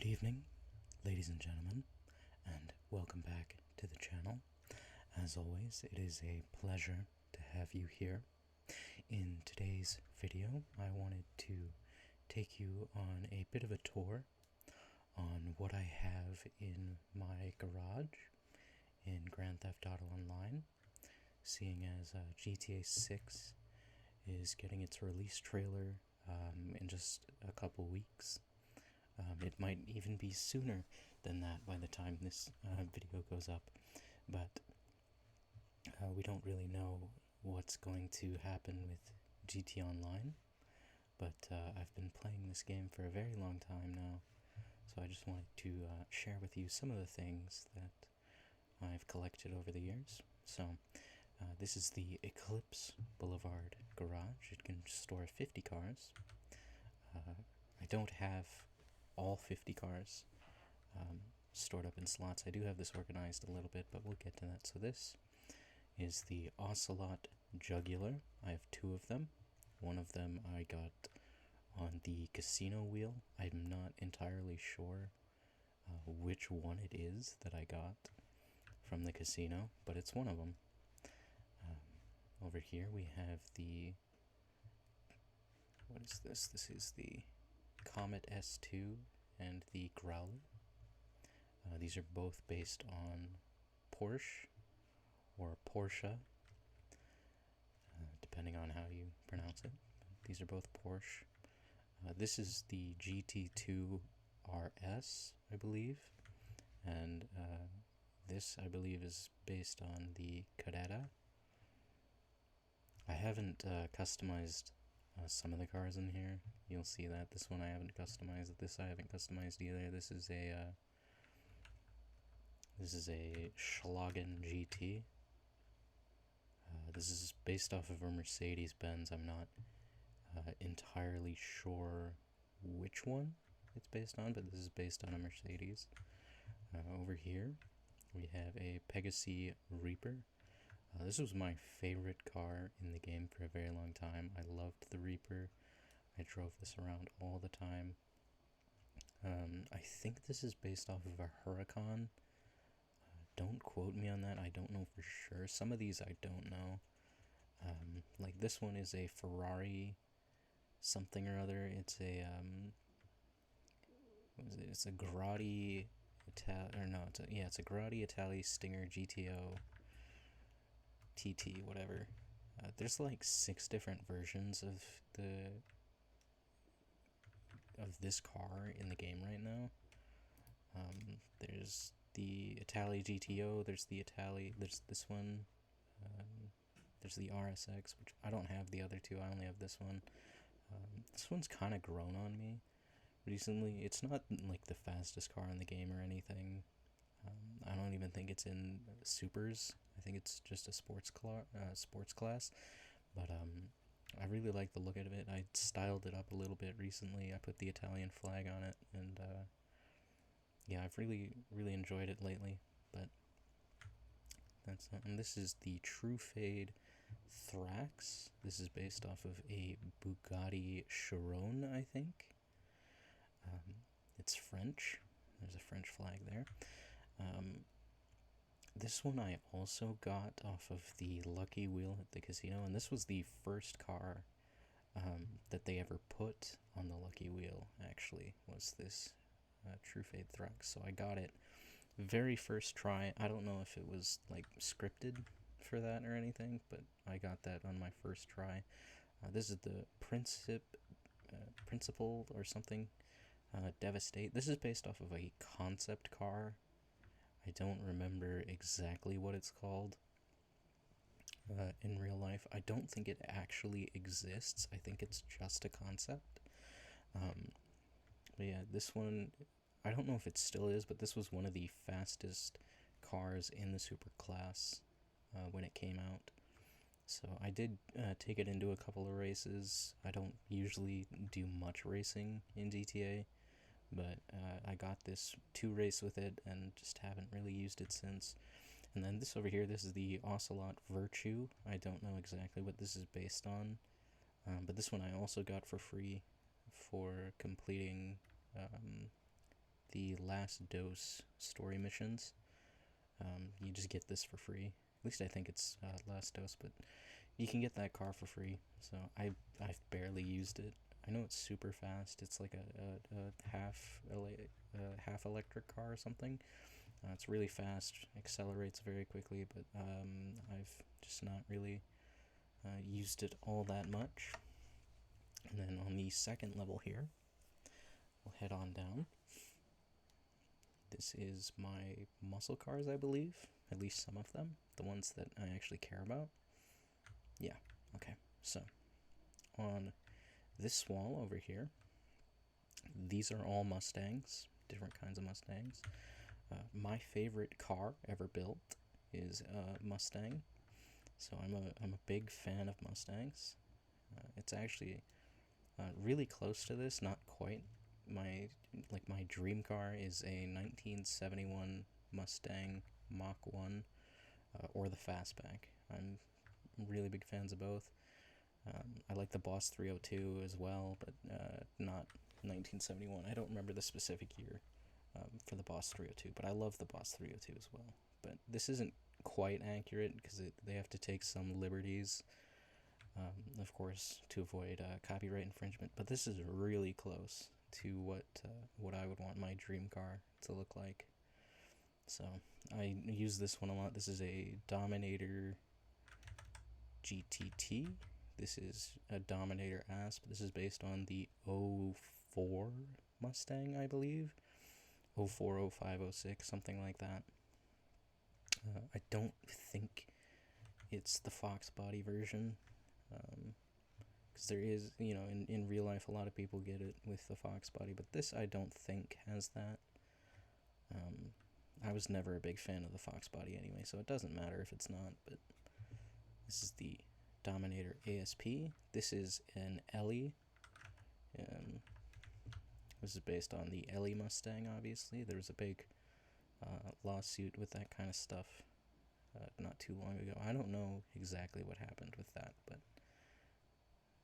Good evening, ladies and gentlemen, and welcome back to the channel. As always, it is a pleasure to have you here. In today's video, I wanted to take you on a bit of a tour on what I have in my garage in Grand Theft Auto Online, seeing as GTA 6 is getting its release trailer in just a couple weeks. It might even be sooner than that by the time this video goes up, but we don't really know what's going to happen with GT Online, but I've been playing this game for a very long time now, so I just wanted to share with you some of the things that I've collected over the years. So this is the Eclipse Boulevard garage. It can store 50 cars. I don't have all 50 cars stored up in slots. I do have this organized a little bit, but we'll get to that. So this is the Ocelot Jugular. I have two of them. One of them I got on the casino wheel. I'm not entirely sure which one it is that I got from the casino, but it's one of them. Over here we have the... what is this? This is the Comet S2 and the Growler. These are both based on Porsche or Porsche, depending on how you pronounce it. These are both Porsche. This is the GT2 RS, I believe, and this, I believe, is based on the Carrera. I haven't customized some of the cars in here. You'll see that. This one I haven't customized. This I haven't customized either. This is a Schlagen GT. This is based off of a Mercedes-Benz. I'm not entirely sure which one it's based on, but this is based on a Mercedes. Over here, we have a Pegassi Reaper. This was my favorite car in the game for a very long time. I loved the Reaper. I drove this around all the time. I think this is based off of a Huracan. Don't quote me on that. I don't know for sure. Some of these I don't know. Like this one is a Ferrari something or other. It's a what is it? It's a Grotti it's a Grotti Itali Stinger GTO TT, whatever. There's like 6 different versions of this car in the game right now. There's the Itali GTO, there's this one, there's the RSX, which I don't have the other two, I only have this one. This one's kind of grown on me recently. It's not like the fastest car in the game or anything. I don't even think it's in supers. I think it's just a sports class. But I really like the look of it. I styled it up a little bit recently. I put the Italian flag on it, and yeah, I've really enjoyed it lately. But and this is the True Fade Thrax. This is based off of a Bugatti Chiron, I think. It's French. There's a French flag there. This one I also got off of the Lucky Wheel at the casino, and this was the first car that they ever put on the Lucky Wheel, actually, was this True Fade Thrax. So I got it very first try. I don't know if it was like scripted for that or anything, but I got that on my first try. This is the Principle or something, Devastate. This is based off of a concept car. I don't remember exactly what it's called in real life. I don't think it actually exists. I think it's just a concept. But yeah, this one, I don't know if it still is, but this was one of the fastest cars in the super class when it came out. So I did take it into a couple of races. I don't usually do much racing in GTA, but I got this 2 race with it and just haven't really used it since. And then this over here, this is the Ocelot Virtue. I don't know exactly what this is based on, but this one I also got for free for completing the Last Dose story missions. You just get this for free. At least I think it's Last Dose, but you can get that car for free. So I've barely used it. I know it's super fast. It's like a half electric car or something. It's really fast, accelerates very quickly, but I've just not really used it all that much. And then on the second level here, we'll head on down. This is my muscle cars, I believe. At least some of them. The ones that I actually care about. Yeah, okay. So, on this wall over here, these are all Mustangs. Different kinds of Mustangs. My favorite car ever built is a Mustang. So I'm a big fan of Mustangs. It's actually really close to this, not quite. My dream car is a 1971 Mustang Mach 1 or the Fastback. I'm really big fans of both. I like the Boss 302 as well, but not 1971. I don't remember the specific year for the Boss 302, but I love the Boss 302 as well. But this isn't quite accurate because they have to take some liberties, of course, to avoid copyright infringement. But this is really close to what I would want my dream car to look like. So I use this one a lot. This is a Dominator GTT. This is a Dominator Asp. This is based on the 04 Mustang, I believe. 04, 05, 06, something like that. I don't think it's the Fox body version. Because there is, in real life, a lot of people get it with the Fox body, but this I don't think has that. I was never a big fan of the Fox body anyway, so it doesn't matter if it's not, but this is the Dominator ASP. This is an Ellie. This is based on the Ellie Mustang, obviously. There was a big lawsuit with that kind of stuff not too long ago. I don't know exactly what happened with that, but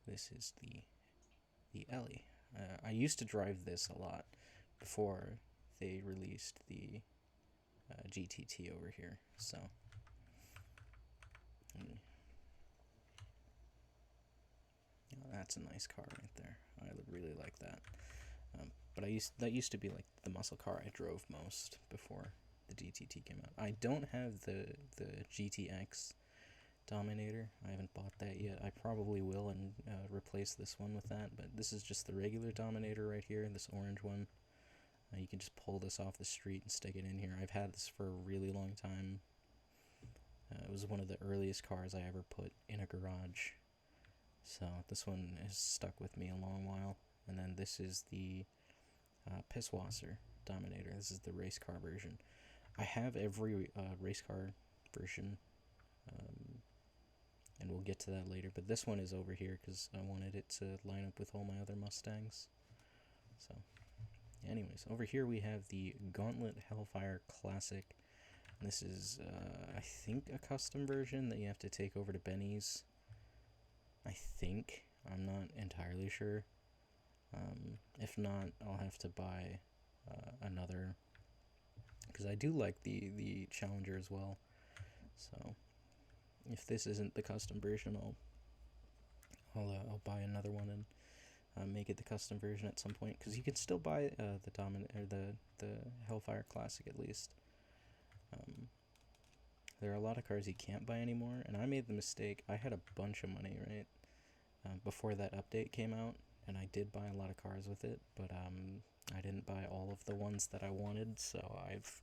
this is the Ellie. I used to drive this a lot before they released the GTT over here, so that's a nice car right there. I really like that. But that used to be like the muscle car I drove most before the GTT came out. I don't have the GTX Dominator. I haven't bought that yet. I probably will and replace this one with that. But this is just the regular Dominator right here, this orange one. You can just pull this off the street and stick it in here. I've had this for a really long time. It was one of the earliest cars I ever put in a garage. So this one has stuck with me a long while. And then this is the Pisswasser Dominator. This is the race car version. I have every race car version, and we'll get to that later. But this one is over here because I wanted it to line up with all my other Mustangs. So, anyways, over here we have the Gauntlet Hellfire Classic. This is, I think, a custom version that you have to take over to Benny's. I think. I'm not entirely sure. If not, I'll have to buy another, because I do like the Challenger as well. So if this isn't the custom version, I'll buy another one and make it the custom version at some point, because you can still buy the Hellfire Classic at least. There are a lot of cars you can't buy anymore, and I made the mistake. I had a bunch of money right before that update came out, and I did buy a lot of cars with it, but I didn't buy all of the ones that I wanted, so I've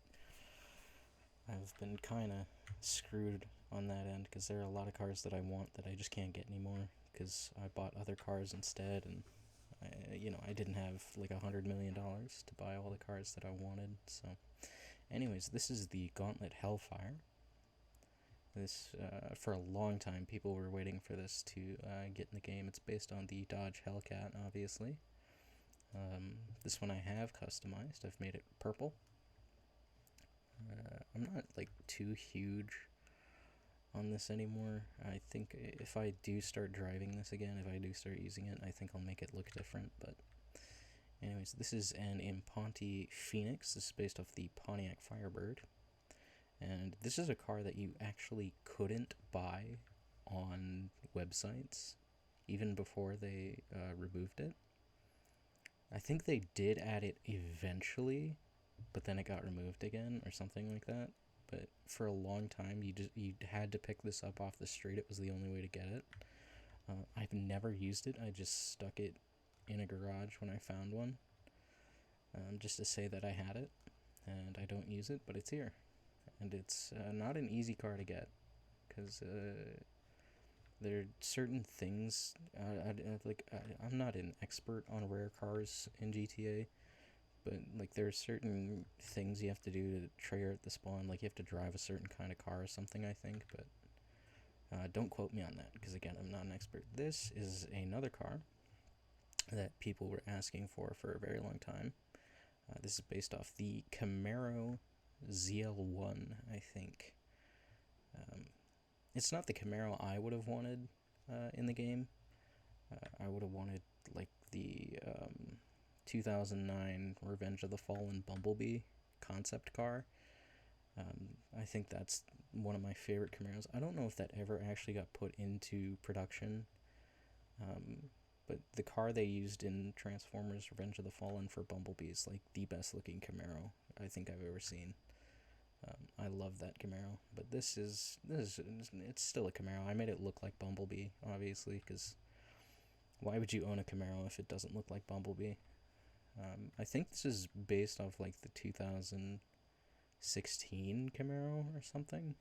been kind of screwed on that end, because there are a lot of cars that I want that I just can't get anymore, because I bought other cars instead, and I didn't have like $100 million to buy all the cars that I wanted. So anyways, this is the Gauntlet Hellfire. This, for a long time, people were waiting for this to get in the game. It's based on the Dodge Hellcat, obviously. This one I have customized. I've made it purple. I'm not, like, too huge on this anymore. I think if I do start driving this again, if I do start using it, I think I'll make it look different. But Anyways, this is an Imponti Phoenix. This is based off the Pontiac Firebird. And this is a car that you actually couldn't buy on websites, even before they removed it. I think they did add it eventually, but then it got removed again or something like that. But for a long time, you had to pick this up off the street. It was the only way to get it. I've never used it. I just stuck it in a garage when I found one, just to say that I had it, and I don't use it, but it's here. And it's not an easy car to get, because there are certain things, I'm not an expert on rare cars in GTA, but like there are certain things you have to do to trigger at the spawn, like you have to drive a certain kind of car or something, I think, but don't quote me on that, because again, I'm not an expert. This is another car that people were asking for a very long time. This is based off the Camaro ZL1, I think. It's not the Camaro I would have wanted in the game. I would have wanted like the 2009 Revenge of the Fallen Bumblebee concept car. I think that's one of my favorite Camaros. I don't know if that ever actually got put into production, but the car they used in Transformers Revenge of the Fallen for Bumblebee is like the best looking Camaro I think I've ever seen. I love that Camaro, but it's still a Camaro. I made it look like Bumblebee, obviously, because why would you own a Camaro if it doesn't look like Bumblebee? I think this is based off like the 2016 Camaro or something.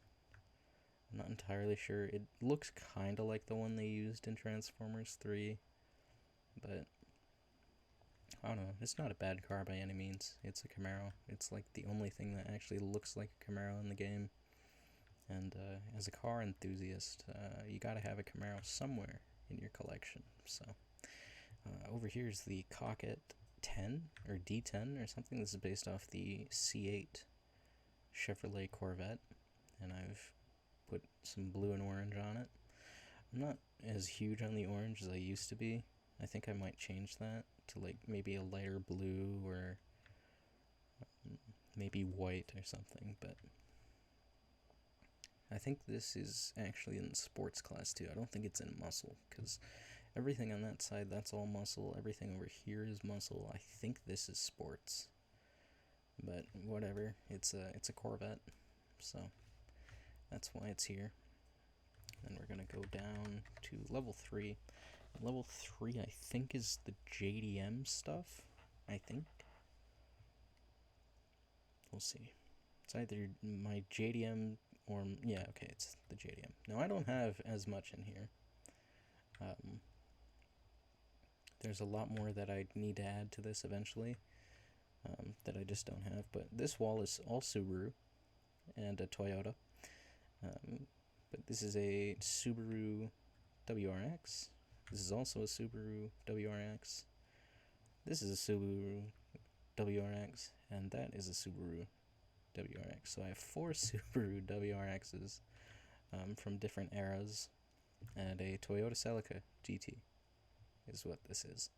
I'm not entirely sure. It looks kind of like the one they used in Transformers 3, but I don't know. It's not a bad car by any means. It's a Camaro. It's like the only thing that actually looks like a Camaro in the game. And as a car enthusiast, you gotta have a Camaro somewhere in your collection. So over here is the Cockett 10 or D10 or something. This is based off the C8 Chevrolet Corvette, and I've put some blue and orange on it. I'm not as huge on the orange as I used to be. I think I might change that to like maybe a lighter blue or maybe white or something, but I think this is actually in sports class too. I don't think it's in muscle, because everything on that side, that's all muscle. Everything over here is muscle. I think this is sports, but whatever. It's a Corvette, so that's why it's here. Then we're gonna go down to level 3. Level 3, I think, is the JDM stuff. I think. We'll see. It's either my JDM or... yeah, okay, it's the JDM. Now, I don't have as much in here. There's a lot more that I need to add to this eventually, that I just don't have. But this wall is all Subaru and a Toyota. But this is a Subaru WRX. This is also a Subaru WRX. This is a Subaru WRX, and that is a Subaru WRX. So I have 4 Subaru WRXs from different eras, and a Toyota Celica GT is what this is.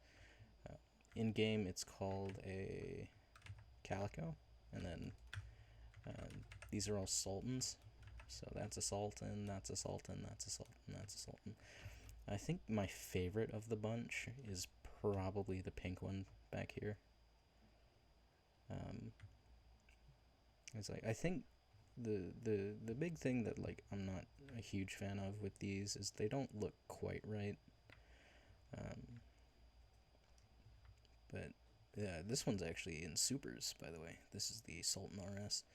In game, it's called a Calico, and then these are all Sultans. So that's a Sultan, that's a Sultan, that's a Sultan, that's a Sultan. I think my favorite of the bunch is probably the pink one back here. It's like, I think the big thing that like I'm not a huge fan of with these is they don't look quite right. But yeah, this one's actually in supers, by the way. This is the Sultan RS.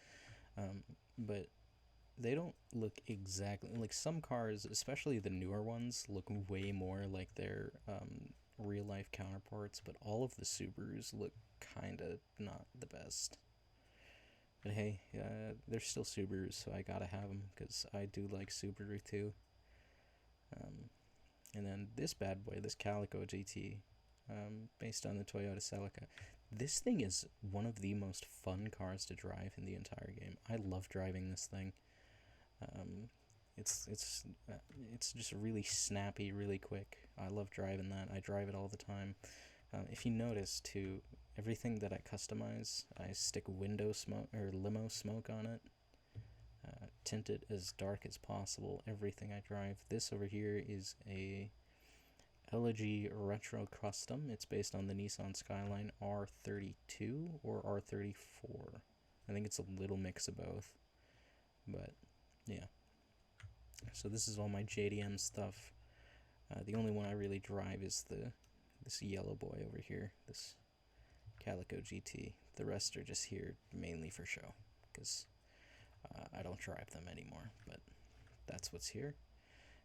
But they don't look exactly like some cars, especially the newer ones, look way more like their real life counterparts, but all of the Subarus look kind of not the best. But hey, they're still Subarus, so I gotta have them because I do like Subaru too. And then this bad boy, this Calico GT, based on the Toyota Celica. This thing is one of the most fun cars to drive in the entire game. I love driving this thing. It's just really snappy, really quick. I love driving that. I drive it all the time. If you notice too, everything that I customize, I stick window smoke or limo smoke on it. Tint it as dark as possible. Everything I drive. This over here is a Elegy Retro Custom. It's based on the Nissan Skyline R32 or R34. I think it's a little mix of both. But yeah. So this is all my JDM stuff. The only one I really drive is this yellow boy over here, this Calico GT. The rest are just here mainly for show, because I don't drive them anymore, but that's what's here.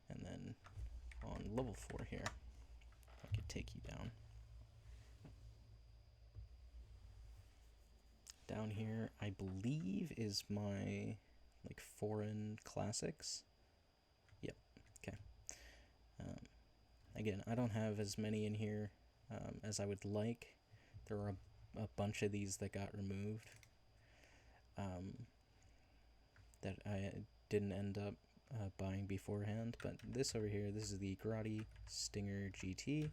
And then on level 4 here, I could take you down. Down here, I believe, is my like foreign classics. Yep. Okay. Again, I don't have as many in here as I would like. There were a bunch of these that got removed that I didn't end up buying beforehand. But this over here, this is the Grotti Stinger GT.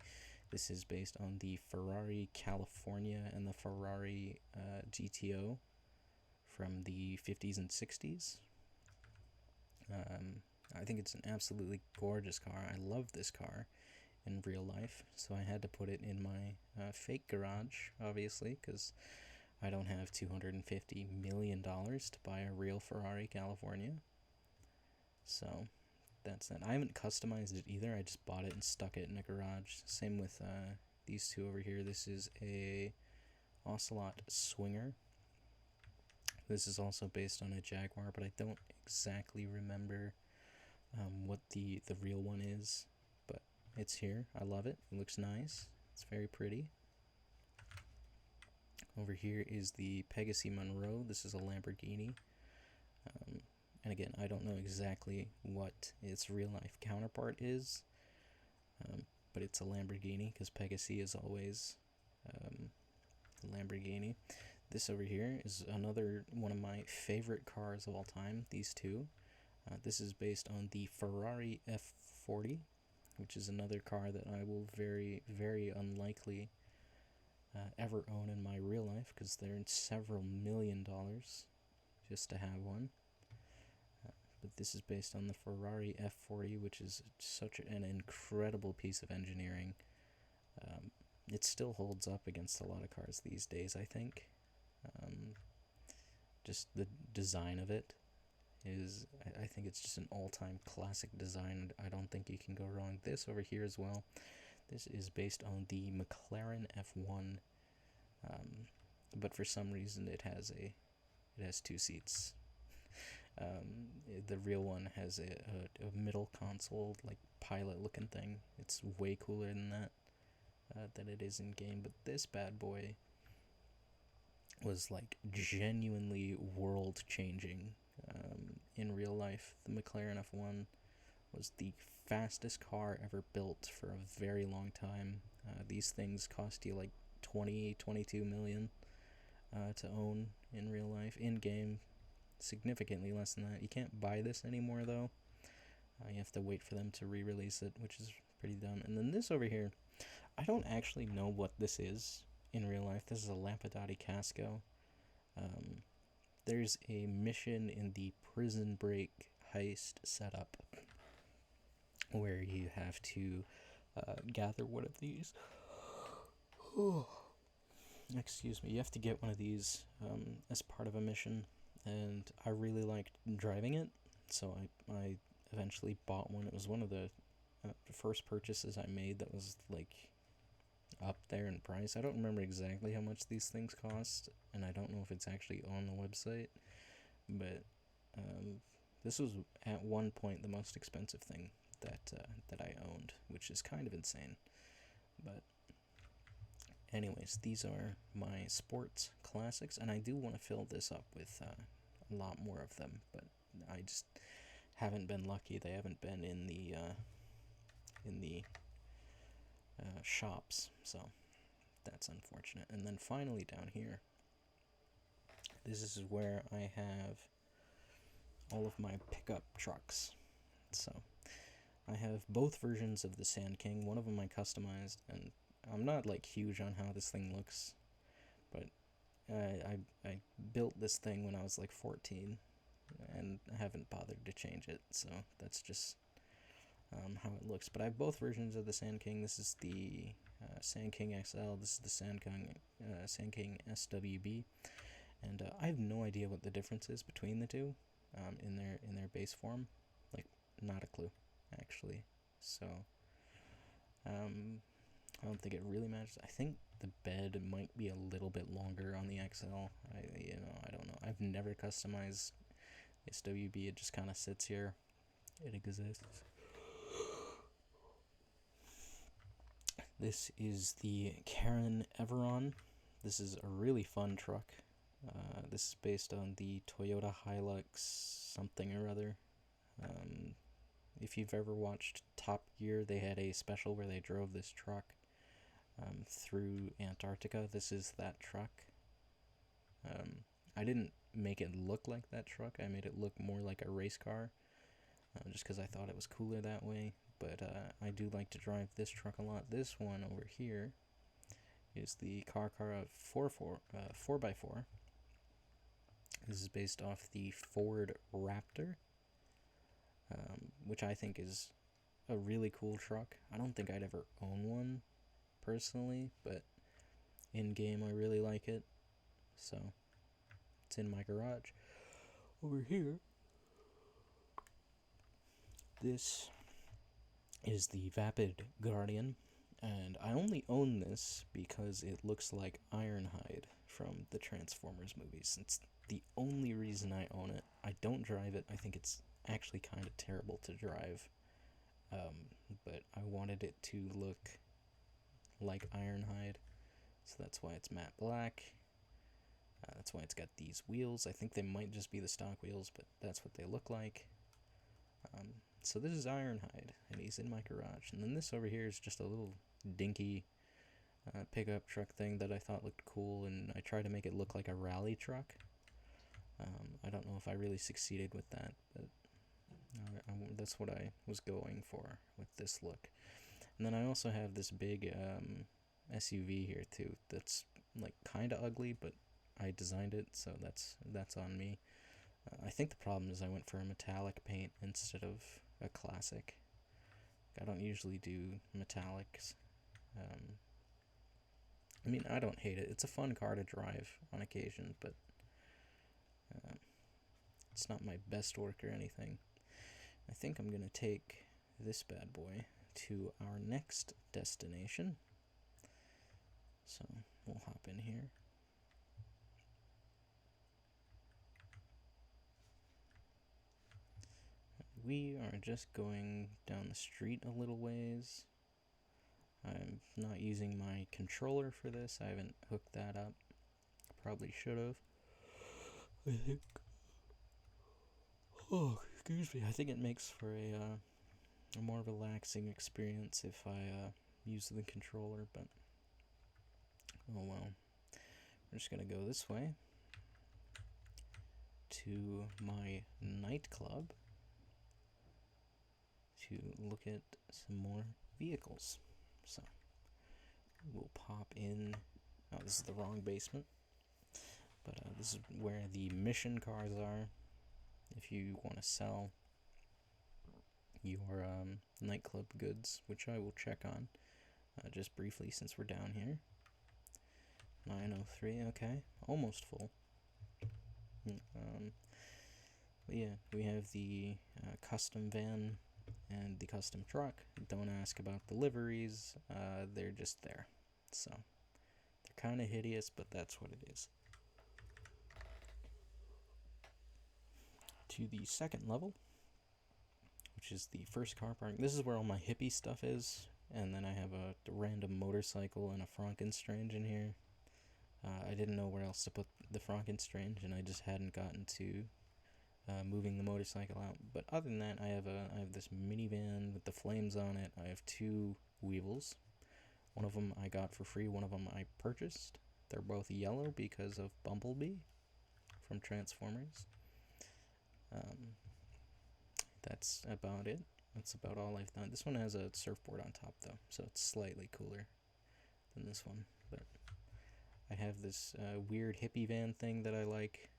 This is based on the Ferrari California and the Ferrari GTO from the 50s and 60s. I think it's an absolutely gorgeous car. I love this car in real life, so I had to put it in my fake garage, obviously, because I don't have $250 million to buy a real Ferrari California. So that's that. I haven't customized it either. I just bought it and stuck it in a garage. Same with these two over here. This is a Ocelot Swinger. This is also based on a Jaguar, but I don't exactly remember what the real one is. But it's here. I love it. It looks nice. It's very pretty. Over here is the Pegassi Monroe. This is a Lamborghini. And again, I don't know exactly what its real-life counterpart is, but it's a Lamborghini, because Pegassi is always a Lamborghini. This over here is another one of my favorite cars of all time, these two. This is based on the Ferrari F40, which is another car that I will very, very unlikely ever own in my real life, because they're several $1 million just to have one. But this is based on the Ferrari F40, which is such an incredible piece of engineering. It still holds up against a lot of cars these days, I think. Just the design of it is, I think it's just an all-time classic design. I don't think you can go wrong. This over here as well. This is based on the McLaren F1, but for some reason it has two seats. The real one has a middle console, like pilot-looking thing. It's way cooler than it is in game. But this bad boy was like genuinely world-changing in real life. The McLaren F1 was the fastest car ever built for a very long time. These things cost you like 22 million to own in real life. In game, significantly less than that. You can't buy this anymore though. You have to wait for them to re-release it, which is pretty dumb. And then this over here, I don't actually know what this is in real life. This is a Lampadati Casco. There's a mission in the Prison Break heist setup where you have to gather one of these. Excuse me. You have to get one of these as part of a mission, and I really liked driving it, so I eventually bought one. It was one of the first purchases I made that was like up there in price. I don't remember exactly how much these things cost, and I don't know if it's actually on the website, but this was at one point the most expensive thing that I owned, which is kind of insane. But anyways, these are my sports classics, and I do want to fill this up with a lot more of them, but I just haven't been lucky. They haven't been in the shops, so that's unfortunate. And then finally down here, this is where I have all of my pickup trucks. So I have both versions of the Sand King. One of them I customized, and I'm not like huge on how this thing looks, I built this thing when I was like 14, and I haven't bothered to change it, so that's just how it looks. But I have both versions of the Sand King. This is the Sand King XL. This is the Sand King SWB, and I have no idea what the difference is between the two in their base form. Like, not a clue, actually. So I don't think it really matters. I think the bed might be a little bit longer on the XL. I don't know. I've never customized SWB. It just kind of sits here. It exists. This is the Karen Everon. This is a really fun truck. This is based on the Toyota Hilux something or other. If you've ever watched Top Gear, they had a special where they drove this truck through Antarctica. This is that truck. I didn't make it look like that truck. I made it look more like a race car, just because I thought it was cooler that way. But I do like to drive this truck a lot. This one over here is the Carcara 4x4. This is based off the Ford Raptor, which I think is a really cool truck. I don't think I'd ever own one personally, but in game I really like it, so it's in my garage. Over here, this is the Vapid Guardian, and I only own this because it looks like Ironhide from the Transformers movies. It's the only reason I own it. I don't drive it. I think it's actually kind of terrible to drive, but I wanted it to look like Ironhide, so that's why it's matte black. That's why it's got these wheels. I think they might just be the stock wheels, but that's what they look like. So this is Ironhide, and he's in my garage. And then this over here is just a little dinky pickup truck thing that I thought looked cool, and I tried to make it look like a rally truck. I don't know if I really succeeded with that, but that's what I was going for with this look. And then I also have this big SUV here too that's like kind of ugly, but I designed it, so that's on me. I think the problem is I went for a metallic paint instead of a classic. I don't usually do metallics. I mean, I don't hate it. It's a fun car to drive on occasion, but it's not my best work or anything. I think I'm going to take this bad boy to our next destination. So we'll hop in here. We are just going down the street a little ways. I'm not using my controller for this. I haven't hooked that up. Probably should have. I think. Oh, excuse me. I think it makes for a more relaxing experience if I use the controller, but oh well. We're just gonna go this way to my nightclub to look at some more vehicles. So we'll pop in. Oh, this is the wrong basement, but this is where the mission cars are. If you want to sell your nightclub goods, which I will check on just briefly since we're down here. 903, okay, almost full. But yeah, we have the custom van and the custom truck. Don't ask about the liveries, they're just there. So they're kind of hideous, but that's what it is. To the second level, which is the first car park. This is where all my hippie stuff is, and then I have a random motorcycle and a Frankenstrange in here. I didn't know where else to put the Frankenstrange, and I just hadn't gotten to moving the motorcycle out. But other than that, I have this minivan with the flames on it. I have two Weevils. One of them I got for free. One of them I purchased. They're both yellow because of Bumblebee from Transformers. That's about it. That's about all I've done. This one has a surfboard on top though, so it's slightly cooler than this one. But I have this weird hippie van thing that I like.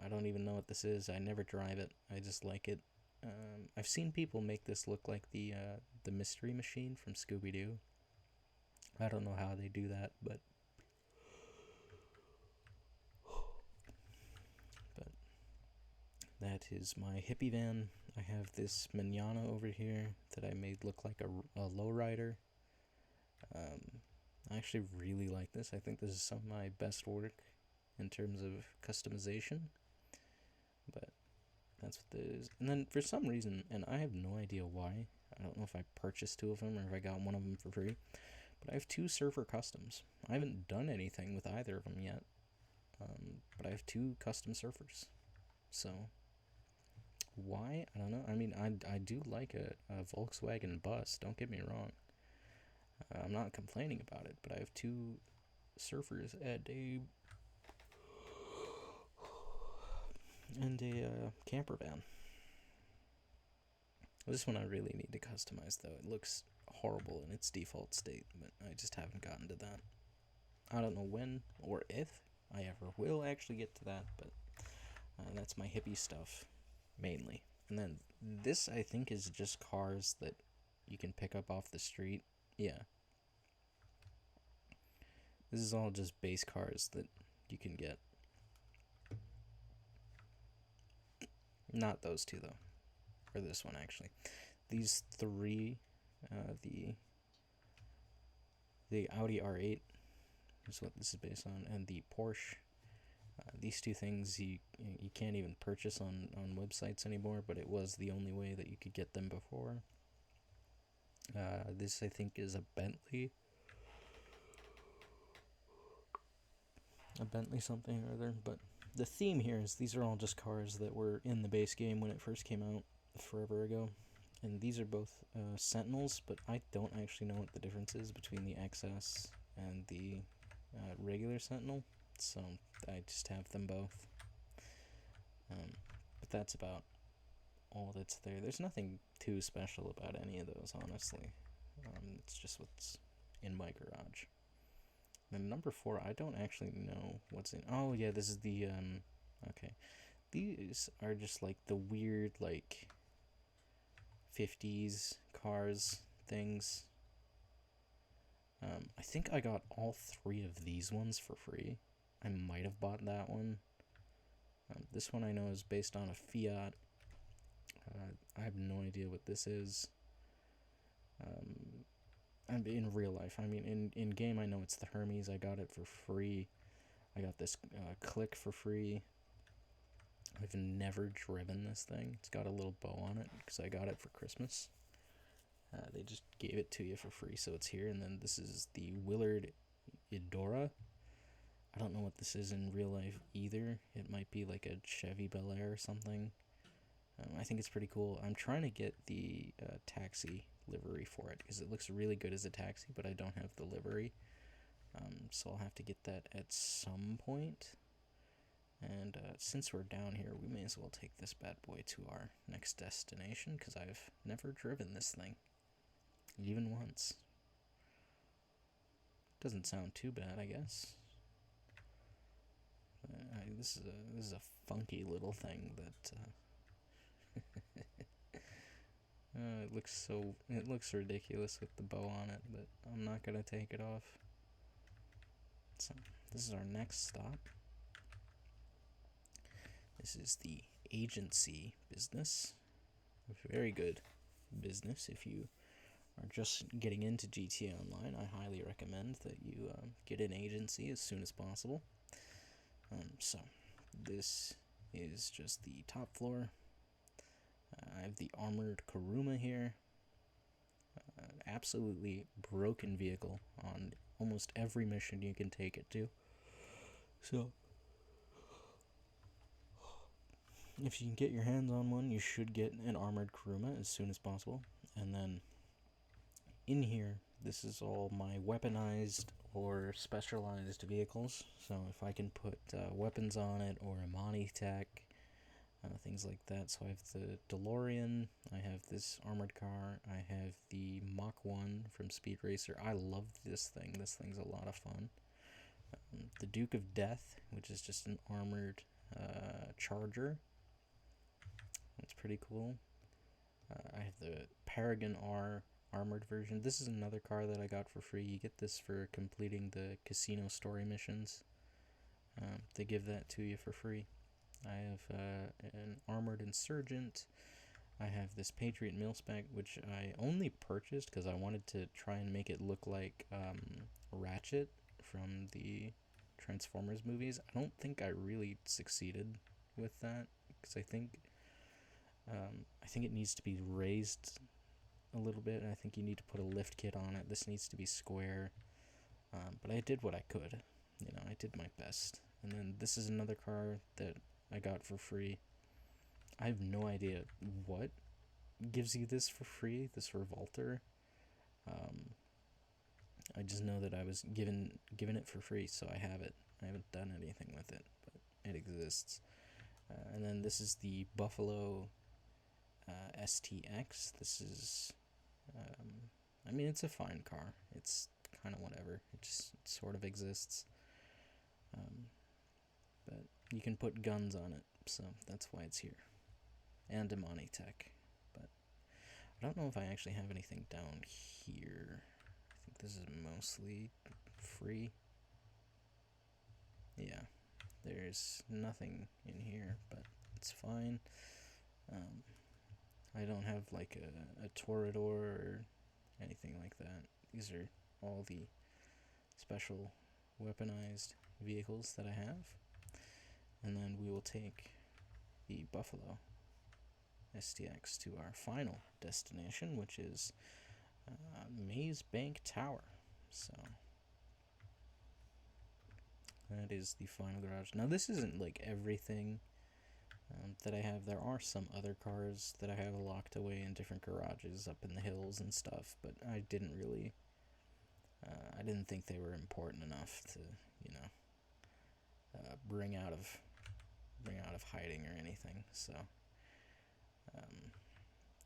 I don't even know what this is. I never drive it. I just like it. I've seen people make this look like the mystery machine from Scooby-Doo. I don't know how they do that, but that is my hippie van. I have this manana over here that I made look like a lowrider. I actually really like this. I think this is some of my best work in terms of customization. But that's what this is. And then for some reason, and I have no idea why, I don't know if I purchased 2 of them or if I got one of them for free, but I have 2 surfer customs. I haven't done anything with either of them yet, but I have 2 custom surfers. So why? I don't know. I mean, I do like a Volkswagen bus, don't get me wrong. I'm not complaining about it, but I have 2 surfers and a camper van. This one I really need to customize, though. It looks horrible in its default state, but I just haven't gotten to that. I don't know when or if I ever will actually get to that, but that's my hippie stuff, mainly. And then this, I think, is just cars that you can pick up off the street. Yeah. This is all just base cars that you can get. Not those 2, though. Or this one, actually. These 3, the Audi R8 is what this is based on, and the Porsche. These 2 things you can't even purchase on websites anymore, but it was the only way that you could get them before. This, I think, is a Bentley. A Bentley something or other, but the theme here is these are all just cars that were in the base game when it first came out forever ago. And these are both Sentinels, but I don't actually know what the difference is between the XS and the regular Sentinel, so I just have them both. But that's about all that's there. There's nothing too special about any of those, honestly. It's just what's in my garage. And number 4, I don't actually know what's in. Oh yeah, this is the okay. These are just like the weird like 50s cars things. I think I got all 3 of these ones for free. I might have bought that one. This one I know is based on a Fiat. I have no idea what this is. And in real life, I mean, in game, I know it's the Hermes. I got it for free. I got this Click for free. I've never driven this thing. It's got a little bow on it because I got it for Christmas. They just gave it to you for free, so it's here. And then this is the Willard Eudora. I don't know what this is in real life either. It might be like a Chevy Bel Air or something. I think it's pretty cool. I'm trying to get the taxi livery for it because it looks really good as a taxi, but I don't have the livery. So I'll have to get that at some point. And since we're down here, we may as well take this bad boy to our next destination because I've never driven this thing, even once. Doesn't sound too bad, I guess. This is a funky little thing that it looks ridiculous with the bow on it, but I'm not gonna take it off. So this is our next stop. This is the agency business. A very good business. If you are just getting into GTA Online, I highly recommend that you get an agency as soon as possible. So this is just the top floor. I have the armored Kuruma here. Absolutely broken vehicle on almost every mission you can take it to. So if you can get your hands on one, you should get an armored Kuruma as soon as possible. And then in here, this is all my weaponized or specialized vehicles. So if I can put weapons on it or Amani tech, things like that. So I have the DeLorean, I have this armored car, I have the Mach 1 from Speed Racer. I love this thing. This thing's a lot of fun. The Duke of Death, which is just an armored charger. That's pretty cool. I have the Paragon R armored version. This is another car that I got for free. You get this for completing the casino story missions. They give that to you for free. I have an armored insurgent. I have this Patriot Mil-Spec, which I only purchased because I wanted to try and make it look like Ratchet from the Transformers movies. I don't think I really succeeded with that because I think it needs to be raised a little bit, and I think you need to put a lift kit on it. This needs to be square, but I did what I could. I did my best. And then this is another car that I got for free. I have no idea what gives you this for free, this Revolter. I just know that I was given it for free, so I have it. I haven't done anything with it, but it exists. And then this is the Buffalo STX. This is, it's a fine car. It's kind of whatever. It sort of exists. But you can put guns on it, so that's why it's here. And Imani Tech. But I don't know if I actually have anything down here. I think this is mostly free. Yeah, there's nothing in here, but it's fine. I don't have like a Toreador or anything like that. These are all the special weaponized vehicles that I have. And then we will take the Buffalo STX to our final destination, which is Maze Bank Tower. So that is the final garage. Now this isn't like everything that I have. There are some other cars that I have locked away in different garages up in the hills and stuff, but I didn't really I didn't think they were important enough to bring out of hiding or anything, so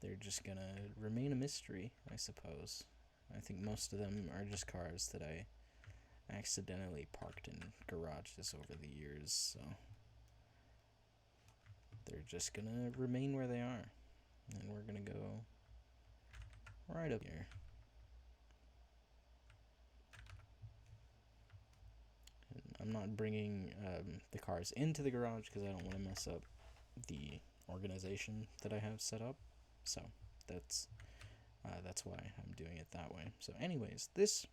they're just gonna remain a mystery, I suppose. I think most of them are just cars that I accidentally parked in garages over the years, so they're just gonna remain where they are. And we're gonna go right up here. And I'm not bringing the cars into the garage because I don't want to mess up the organization that I have set up. So that's why I'm doing it that way. So anyways, this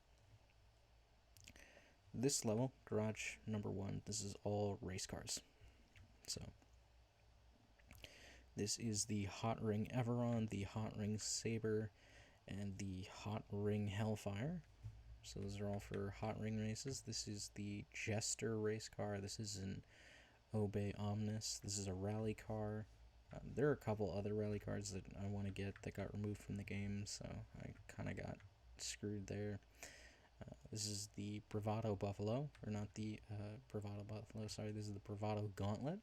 level, garage number 1, this is all race cars. So this is the Hot Ring Everon, the Hot Ring Saber, and the Hot Ring Hellfire. So those are all for hot ring races. This is the Jester race car. This is an Obey Omnis. This is a rally car. There are a couple other rally cars that I want to get that got removed from the game, so I kind of got screwed there. This is the Bravado Buffalo, or not the Bravado Buffalo, sorry, this is the Bravado Gauntlet.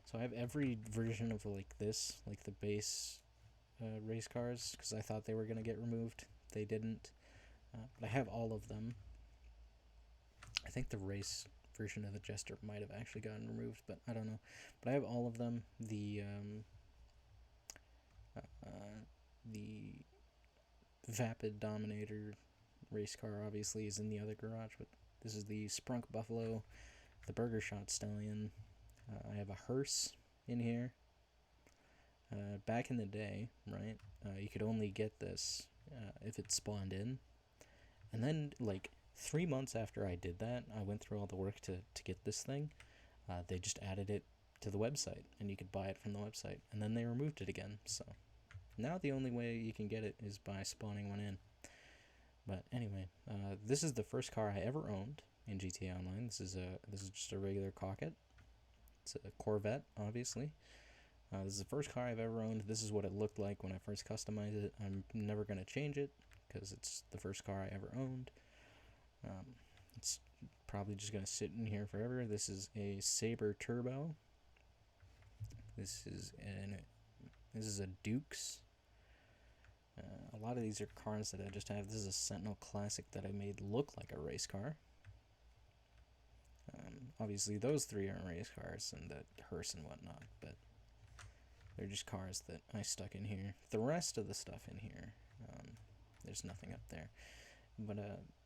So I have every version of like this, like the base race cars, because I thought they were going to get removed. They didn't. But I have all of them. I think the race version of the Jester might have actually gotten removed, but I don't know. But I have all of them. The Vapid Dominator race car obviously is in the other garage, but this is the Sprunk Buffalo, the Burger Shot Stallion. I have a hearse in here. Back in the day, right, you could only get this if it spawned in. And then, like, 3 months after I did that, I went through all the work to get this thing. They just added it to the website, and you could buy it from the website. And then they removed it again, so now the only way you can get it is by spawning one in. But anyway, this is the first car I ever owned in GTA Online. This is just a regular cockpit. It's a Corvette, obviously. This is the first car I've ever owned. This is what it looked like when I first customized it. I'm never going to change it, because it's the first car I ever owned. It's probably just going to sit in here forever. This is a Saber Turbo. This is a Dukes. A lot of these are cars that I just have. This is a Sentinel Classic that I made look like a race car. Obviously, those three aren't race cars and the hearse and whatnot, but they're just cars that I stuck in here. The rest of the stuff in here, there's nothing up there. But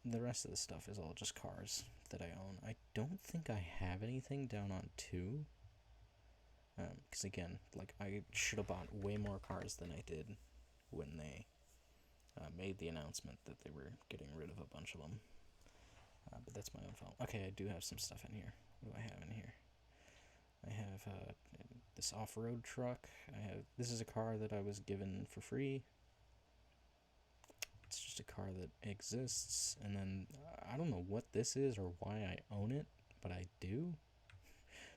the rest of the stuff is all just cars that I own. I don't think I have anything down on 2. Because again, like, I should have bought way more cars than I did when they made the announcement that they were getting rid of a bunch of them. But that's my own fault. Okay, I do have some stuff in here. What do I have in here? I have this off-road truck. This is a car that I was given for free. It's just a car that exists, and then I don't know what this is or why I own it, but I do.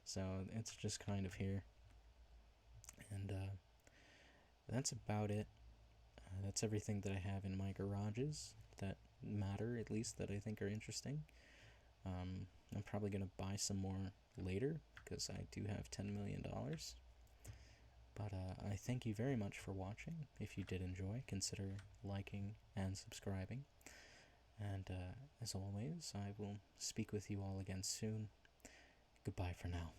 So it's just kind of here. And that's about it. That's everything that I have in my garages that matter, at least, that I think are interesting. I'm probably going to buy some more later because I do have $10 million. But I thank you very much for watching. If you did enjoy, consider liking and subscribing. And as always, I will speak with you all again soon. Goodbye for now.